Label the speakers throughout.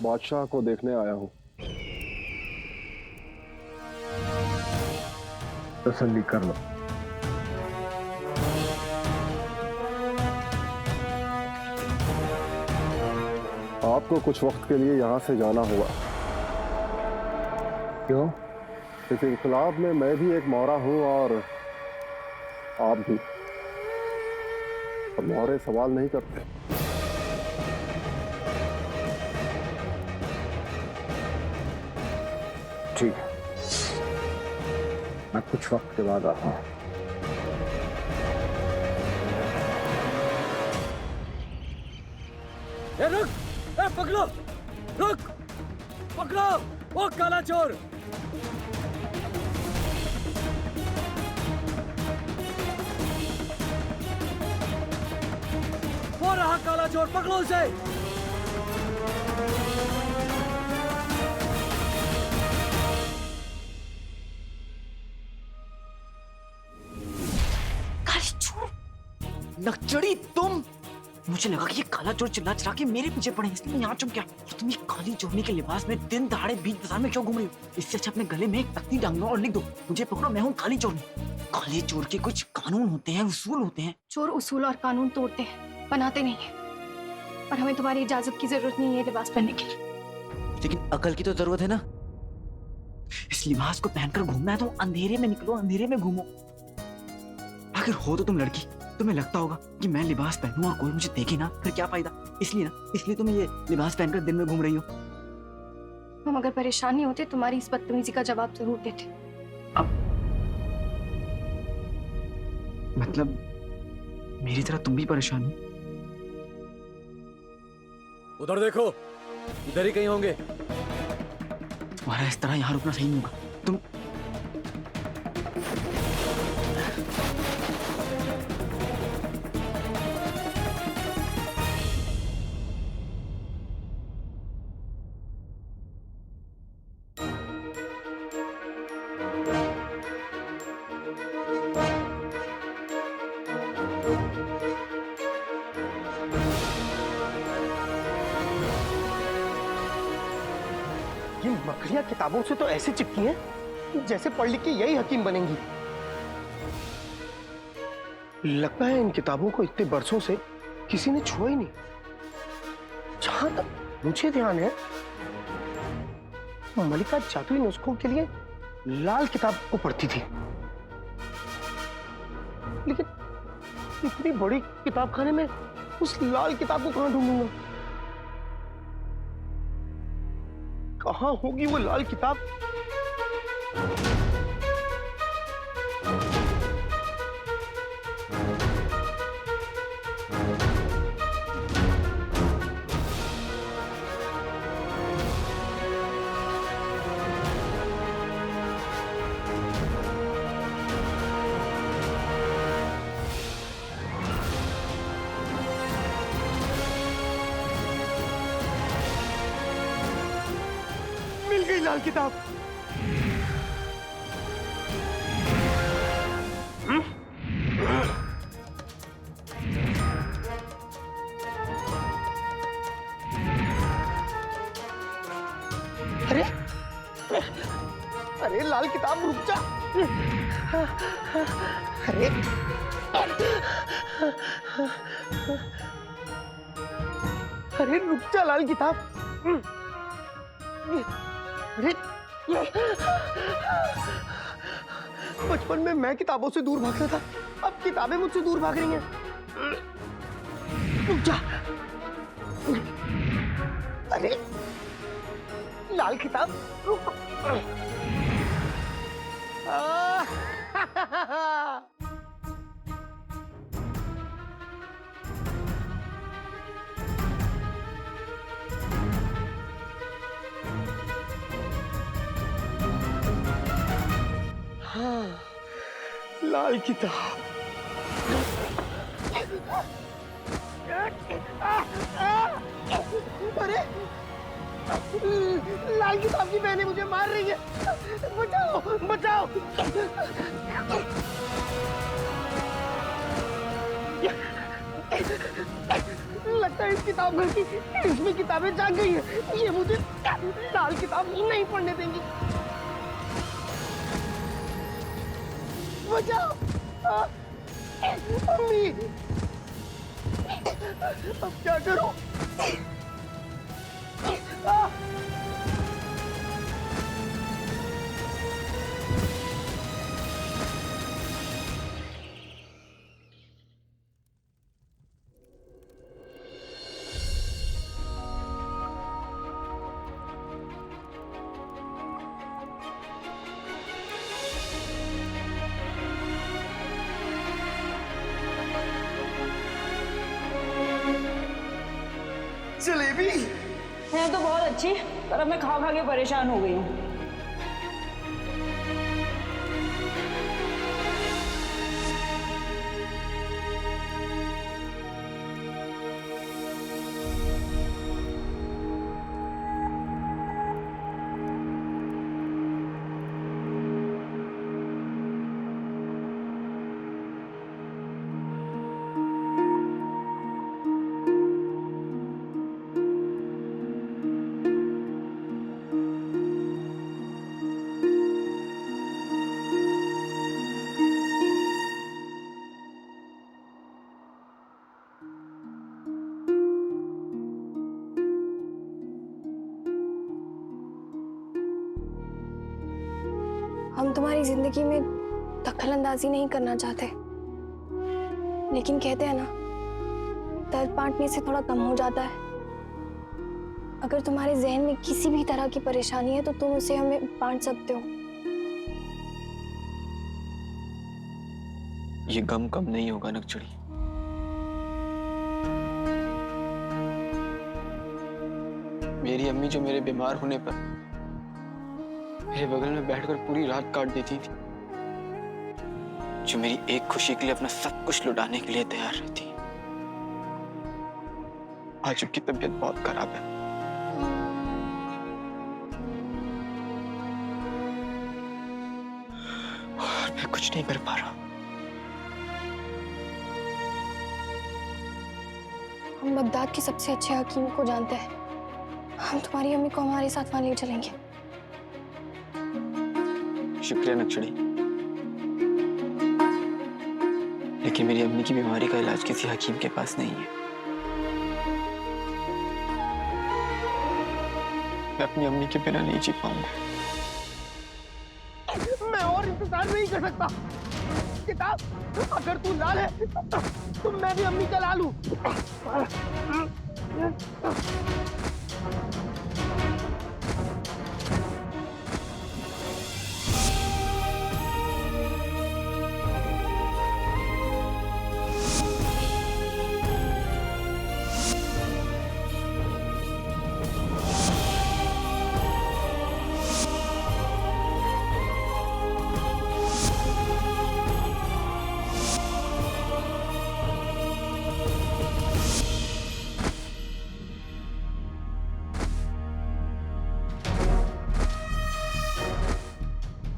Speaker 1: बादशाह को देखने आया हूँ। तसल्ली कर लो। आपको कुछ वक्त के लिए यहाँ से जाना होगा।
Speaker 2: क्यों?
Speaker 1: इस इनकलाब में मैं भी एक मौरा हूँ और आप भी। और मौरे सवाल नहीं करते।
Speaker 2: ठीक है, मैं कुछ वक्त के बाद आता हूँ।
Speaker 3: रुक! पकड़ो! रुक! पकड़ो! वो काला चोर! वो रहा काला चोर, पकड़ो उसे!
Speaker 4: काली चोर! नक्चड़ी तुम! मुझे लगा कि ये काला चोर चिल्ला चिल्ला के मेरे पीछे पड़े, इसलिए मैं यहाँ चुप गया। और तुम ये काली चोरनी के लिबास में दिन दहाड़े बीच बाजार में क्यों घूम रही हो? इससे अच्छा अपने गले में एक तख्ती टांग लो और लिख दो, मुझे पकड़ो, मैं हूँ काली चोरनी। काले चोर के कुछ कानून होते हैं, उसूल होते हैं।
Speaker 5: चोर उसूल और कानून तोड़ते हैं, बनाते नहीं है। और हमें तुम्हारी इजाजत की जरूरत नहीं है लिबास पहनने की।
Speaker 4: लेकिन अकल की तो जरूरत है ना। इस लिबास को पहनकर घूमना है तो अंधेरे में निकलो, अंधेरे में घूमो। अगर हो तो तुम लड़की, तुम्हें लगता होगा कि मैं लिबास पहनूं और कोई मुझे देखे ना, फिर क्या फायदा। इसलिए तुम ये लिबास पहनकर दिन में घूम रही हो।
Speaker 5: हम अगर परेशान नहीं होते तुम्हारी इस बदतमीजी का जवाब जरूर देते।
Speaker 4: अब मतलब मेरी तरह तुम भी परेशान हो?
Speaker 3: उधर देखो, इधर ही कहीं होंगे।
Speaker 4: तुम्हारा इस तरह यहाँ रुकना सही नहीं होगा। तुम
Speaker 2: ये मकड़ियां किताबों से तो ऐसे चिपकी हैं जैसे पढ़ लिख के यही हकीम बनेंगी। लगता है इन किताबों को इतने बरसों से किसी ने छुआ ही नहीं। जहां तक मुझे ध्यान है, मलिका जादुई नुस्खों के लिए लाल किताब को पढ़ती थी। लेकिन इतनी बड़ी किताबखाने में उस लाल किताब को कहां ढूंढूंगा? कहां होगी वो लाल किताब? मिल गई लाल किताब। अरे अरे लाल किताब, रुक जा। अरे अरे रुक जा लाल किताब। अरे बचपन में मैं किताबों से दूर भागता था, अब किताबें मुझसे दूर भाग रही हैं। रुक जा। अरे लाल किताब, रुक। हाँ, लाल किताब। अरे लाल किताब की बहनें मुझे मार रही है, बचाओ बचाओ। लगता है इस किताब घर की इसमें किताबें जाग गई है। ये मुझे लाल किताब नहीं पढ़ने देंगी। बचाओ मम्मी, अब क्या करूं? जलेबी
Speaker 6: है तो बहुत अच्छी, पर अब मैं खा खा के परेशान हो गई हूँ।
Speaker 5: हम तुम्हारी जिंदगी में दखल अंदाजी नहीं करना चाहते, लेकिन कहते हैं ना, दर्द बांटने से थोड़ा कम हो जाता है। अगर तुम्हारे जहन में किसी भी तरह की परेशानी है तो तुम उसे हमें बांट सकते हो।
Speaker 4: ये गम कम नहीं होगा नक्चड़ी। मेरी अम्मी जो मेरे बीमार होने पर मेरे बगल में बैठकर पूरी रात काट देती थी, जो मेरी एक खुशी के लिए अपना सब कुछ लुटाने के लिए तैयार रहती, आज उनकी तबीयत बहुत खराब है। और मैं कुछ नहीं कर पा रहा।
Speaker 5: हम बगदाद के सबसे अच्छे हकीम को जानते हैं। हम तुम्हारी अम्मी को हमारे साथ वहां ले चलेंगे।
Speaker 4: शुक्रिया नक्चड़ी, लेकिन मेरी अम्मी की बीमारी का इलाज किसी हकीम के पास नहीं है। मैं अपनी अम्मी के बिना नहीं जी पाऊंगा।
Speaker 2: मैं और इंतजार नहीं कर सकता। किताब, अगर तू लाल है तो मैं भी अम्मी का लाल हूं।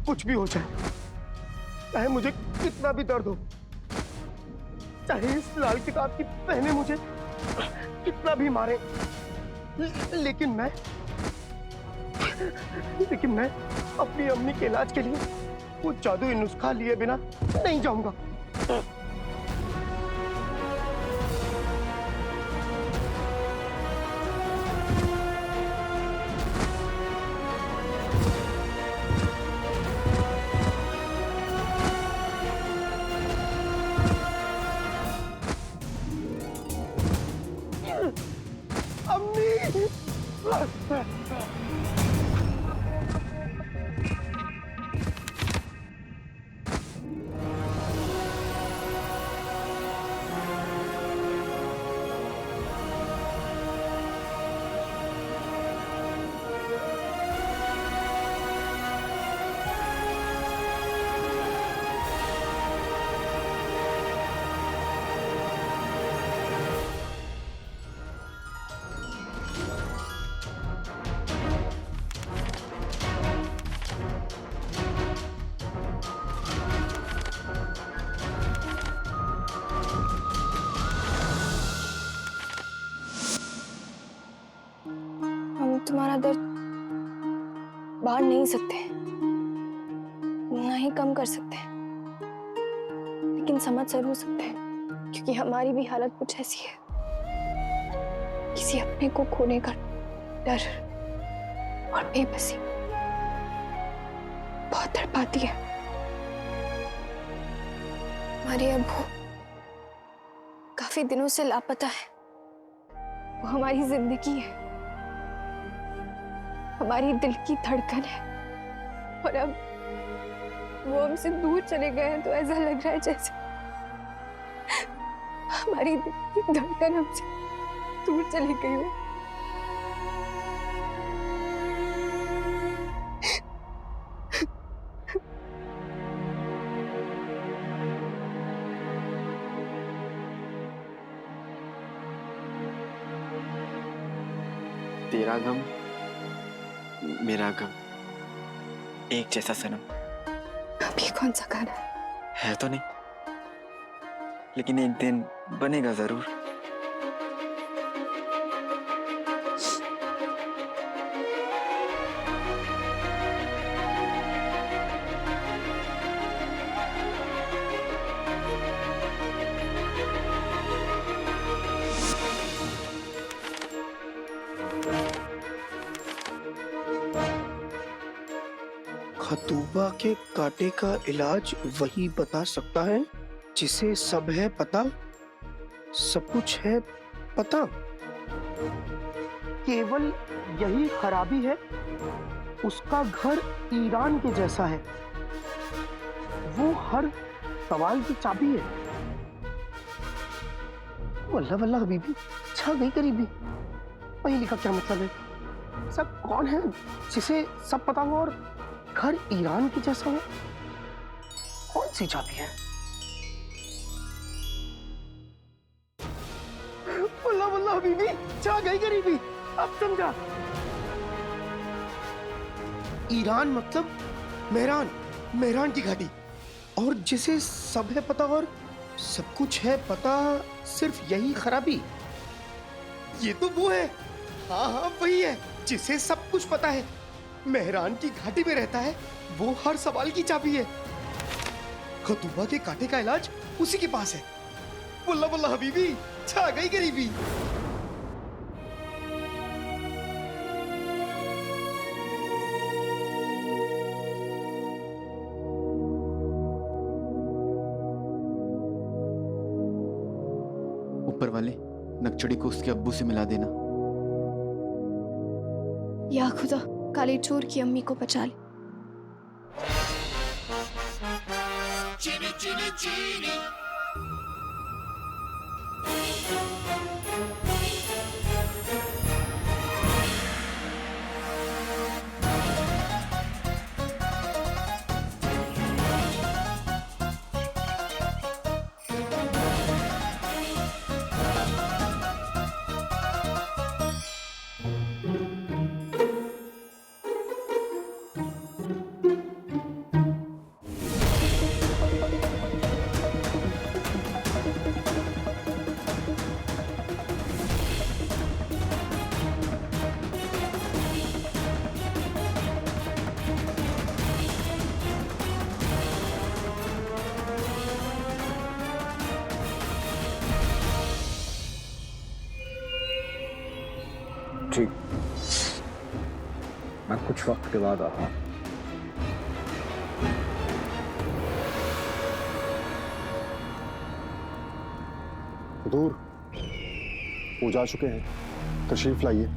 Speaker 2: कुछ भी हो जाए, चाहे मुझे कितना भी दर्द हो, चाहे इस लाल किताब की पहने मुझे कितना भी मारे, लेकिन मैं अपनी अम्मी के इलाज के लिए वो जादुई नुस्खा लिए बिना नहीं जाऊंगा।
Speaker 5: तुम्हारा दर्द बांट नहीं सकते, ना ही कम कर सकते, लेकिन समझ जरूर सकते हैं, क्योंकि हमारी भी हालत कुछ ऐसी है। किसी अपने को खोने का डर और बेबसी बहुत तड़पाती है। हमारे अब्बू काफी दिनों से लापता है। वो हमारी जिंदगी है, हमारी दिल की धड़कन है, और अब वो हमसे दूर चले गए हैं तो ऐसा लग रहा है जैसे हमारी दिल की धड़कन हमसे दूर चली गई हो।
Speaker 4: तेरा गम मेरा गम एक जैसा सनम।
Speaker 5: अभी कौन सा गाना
Speaker 4: है तो नहीं, लेकिन एक दिन बनेगा जरूर।
Speaker 2: खतूबा के कांटे का इलाज वही बता सकता है जिसे सब है पता, सब कुछ है पता। केवल यही खराबी है, उसका घर ईरान के जैसा है, वो हर सवाल की चाबी है। वल्लाह वल्लाह हबीबी, छा गई करीबी। पहेली का क्या मतलब है? सब कौन है जिसे सब पता हो और घर ईरान की जैसा हो? कौन सी चाबी है? वल्लाह वल्लाह हबीबी, छा गई गरीबी। अब समझा। ईरान मतलब मेहरान, मेहरान की घाटी, और जिसे सब है पता और सब कुछ है पता, सिर्फ यही खराबी। ये तो वो है, हाँ हाँ वही है जिसे सब कुछ पता है, मेहरान की घाटी में रहता है, वो हर सवाल की चाबी है। खतूबा के कांटे का इलाज उसी के पास है। वल्लाह वल्लाह हबीबी, छा गई गरीबी।
Speaker 7: ऊपर वाले नकचड़ी को उसके अब्बू से मिला देना।
Speaker 5: या खुदा, काले चोर की अम्मी को बचा ले।
Speaker 1: ठीक, मैं कुछ वक्त के बाद आता हूं। दूर वो जा चुके हैं, तशरीफ लाइए।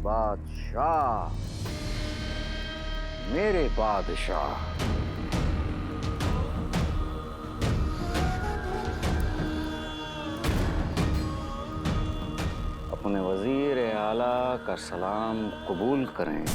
Speaker 8: बादशाह, मेरे बादशाह, अपने वजीर आला का सलाम कबूल करें।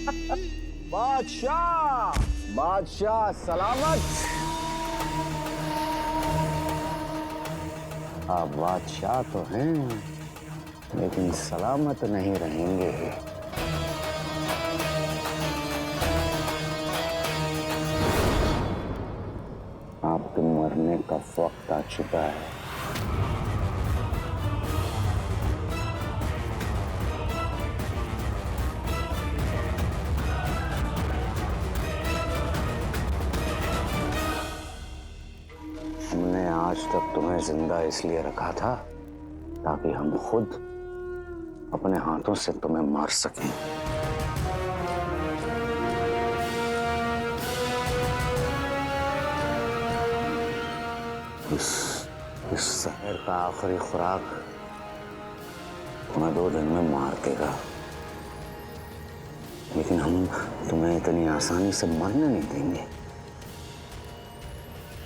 Speaker 1: बादशाह बादशाह सलामत। आप बादशाह तो हैं लेकिन सलामत नहीं रहेंगे। आपके मरने का वक्त आ चुका है। हमने आज तक तुम्हें जिंदा इसलिए रखा था ताकि हम खुद अपने हाथों से तुम्हें मार सकें। इस शहर का आखिरी खुराक तुम्हें 2 दिन में मार देगा, लेकिन हम तुम्हें इतनी आसानी से मरने नहीं देंगे।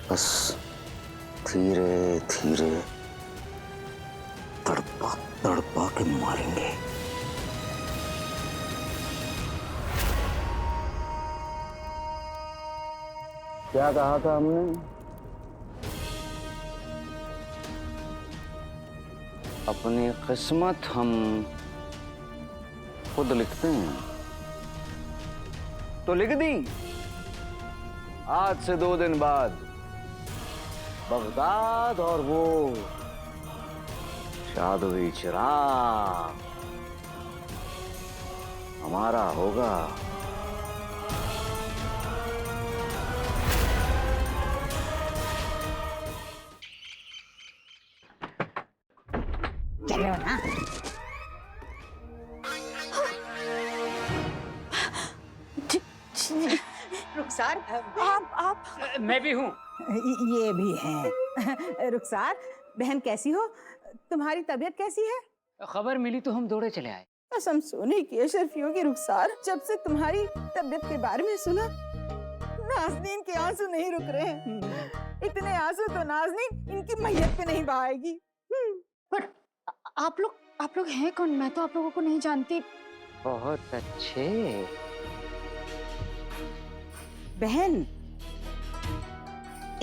Speaker 1: बस धीरे धीरे तड़पा तड़पा के मारेंगे। क्या कहा था हमने? अपनी किस्मत हम खुद लिखते हैं, तो लिख दी। आज से 2 दिन बाद बगदाद और वो जादुई चिराग हमारा होगा।
Speaker 9: चलो ना। रुखसार, आप
Speaker 10: मैं भी हूँ।
Speaker 9: ये भी हैं। रुखसार बहन कैसी हो? तुम्हारी तबीयत कैसी है?
Speaker 10: खबर मिली तो हम दौड़े चले आए।
Speaker 9: कसम सोने की अशरफियों की रुखसार, जब से तुम्हारी तबीयत के बारे में सुना नाज़नीन के आंसू नहीं रुक रहे हैं। इतने आंसू तो नाज़नीन इनकी मैयत पे नहीं बहाएगी।
Speaker 11: पर आप लोग हैं कौन? मैं तो आप लोगों को नहीं जानती।
Speaker 10: बहुत अच्छे।
Speaker 9: बहन,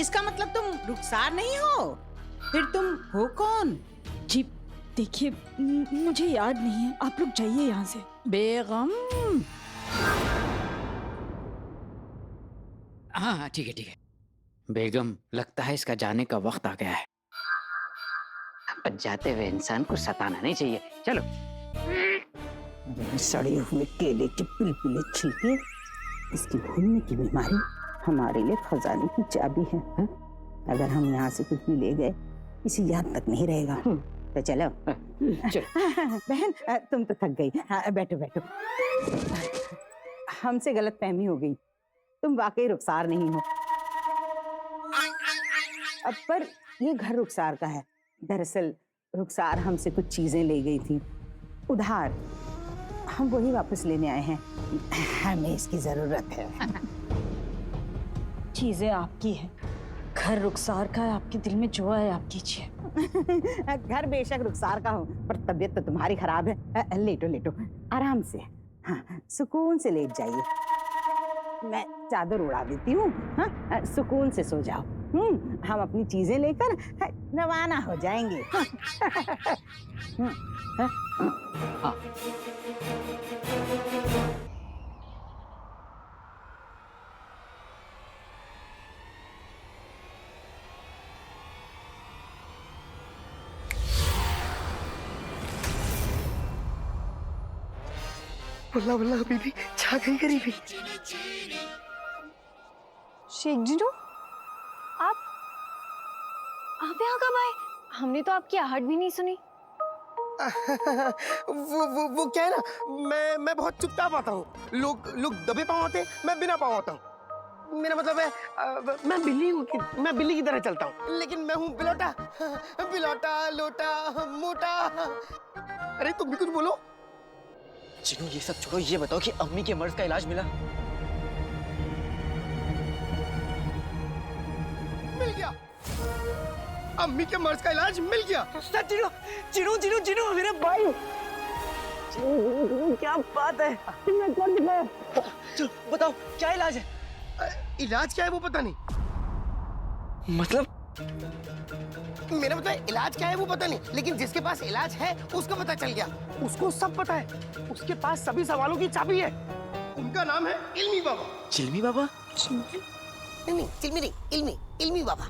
Speaker 9: इसका मतलब तुम रुखसार नहीं हो? फिर तुम हो कौन?
Speaker 11: जी देखिए, मुझे याद नहीं है। आप लोग जाइए यहाँ से।
Speaker 9: बेगम।
Speaker 10: हाँ ठीक है ठीक है। बेगम, लगता है इसका जाने का वक्त आ गया है। जाते हुए इंसान को सताना नहीं चाहिए। चलो।
Speaker 9: सड़े हुए केले के पिलपिले छिलके, इसकी भूलने की बीमारी हमारे लिए खजाने की चाबी है। अगर हम यहाँ से कुछ भी ले गए, इसे याद तक नहीं रहेगा। तो चलो। बहन, तुम तो थक गई। बैठो बैठो। हमसे गलतफहमी हो गई, तुम वाकई रुखसार नहीं हो। अब पर ये घर रुखसार का है। दरअसल रुखसार हमसे कुछ चीजें ले गई थी उधार, हम वही वापस लेने आए हैं। हमें इसकी जरूरत है।
Speaker 11: चीजें आपकी हैं, घर रुखसार का है। आपके दिल में जो है आप कीजिए।
Speaker 9: घर बेशक रुखसार का हो, पर तबीयत तो तुम्हारी खराब है। लेटो लेटो, आराम से। हाँ, सुकून से लेट जाइए। मैं चादर उड़ा देती हूँ। हाँ, सुकून से सो जाओ। हम अपनी चीजें लेकर रवाना हो जाएंगे।
Speaker 10: हाँ।
Speaker 2: बल्ला बल्ला बीबी, छा गई गरीबी।
Speaker 5: शेख जीजू, आप यहाँ कब आए? हमने तो आपकी आहट भी नहीं सुनी।
Speaker 2: वो क्या है ना, मैं बहुत चुपचाप आता हूँ। लोग दबे पाँव आते हैं, मैं बिना पाँव आता हूँ। मेरा मतलब है मैं बिल्ली की तरह चलता हूँ, लेकिन मैं हूँ बिलौटा। बिलौटा, लोटा, मोटा। अरे तुम भी कुछ बोलो।
Speaker 4: चिनू, ये सब छोड़ो, ये बताओ कि अम्मी के मर्ज का इलाज मिला?
Speaker 2: मिल गया। अम्मी के मर्ज का इलाज मिल गया।
Speaker 4: चिनू, चिनू, चिनू, चिनू, मेरे भाई। क्या बात है, तुमने कर दिखाया। चलो बताओ क्या इलाज है?
Speaker 2: इलाज क्या है वो पता नहीं।
Speaker 4: मतलब
Speaker 2: मेरा मतलब है, इलाज क्या है वो पता नहीं, लेकिन जिसके पास इलाज है उसको पता चल गया। उसको सब पता है, उसके पास सभी सवालों की चाबी है। उनका नाम है इल्मी बाबा।
Speaker 4: चिल्मी बाबा?
Speaker 2: नहीं, चिल्मी नहीं, इल्मी, इल्मी बाबा।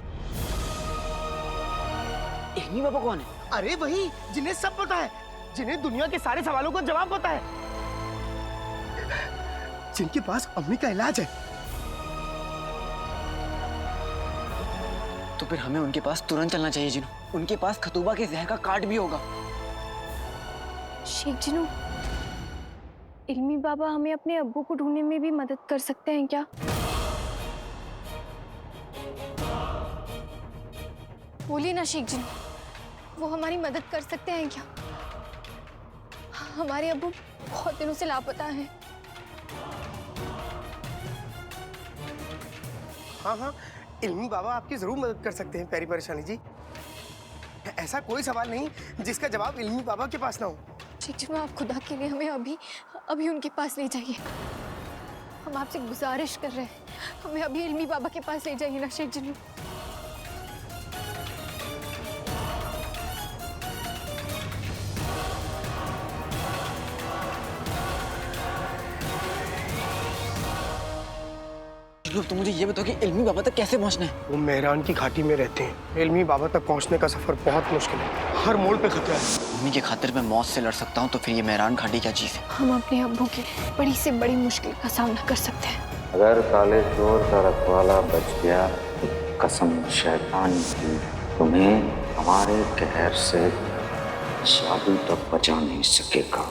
Speaker 4: इल्मी बाबा कौन है?
Speaker 2: अरे वही जिन्हें सब पता है, जिन्हें दुनिया के सारे सवालों का जवाब पता है, जिनके पास अम्मी का इलाज है।
Speaker 4: तो फिर हमें उनके पास तुरंत चलना चाहिए जिनू। उनके पास खतूबा के जहर का कार्ड भी होगा।
Speaker 5: शेख जिनू, इल्मी बाबा हमें अपने अब्बू को ढूंढने में भी मदद कर सकते हैं क्या? बोलिए ना शेख जिनू, वो हमारी मदद कर सकते हैं क्या? हमारे अब्बू बहुत दिनों से लापता हैं।
Speaker 2: हाँ, इल्मी बाबा आपकी जरूर मदद कर सकते हैं प्यारी परेशानी जी। ऐसा कोई सवाल नहीं जिसका जवाब इल्मी बाबा के पास ना हो।
Speaker 5: शेख जिनू, आप खुदा के लिए हमें अभी उनके पास ले जाइए। हम आपसे गुजारिश कर रहे हैं, हमें अभी इल्मी बाबा के पास ले जाइए ना शेख जिनू।
Speaker 4: तो मुझे ये बताओ कि इल्मी बाबा तक कैसे पहुंचना है?
Speaker 2: वो मेहरान की घाटी में रहते हैं। इल्मी बाबा तक पहुंचने का सफर बहुत मुश्किल है, हर मोड़ पे खतरा है।
Speaker 4: मम्मी की खातिर मैं मौत से लड़ सकता हूँ, तो फिर ये मेहरान घाटी क्या चीज है?
Speaker 5: हम अपने अब्बू की बड़ी से बड़ी मुश्किल का सामना कर सकते हैं।
Speaker 1: अगर काले चोर का रखवाला बच गया तो कसम शैतान की, तुम्हें हमारे कहर से जादू तक बचा नहीं सकेगा।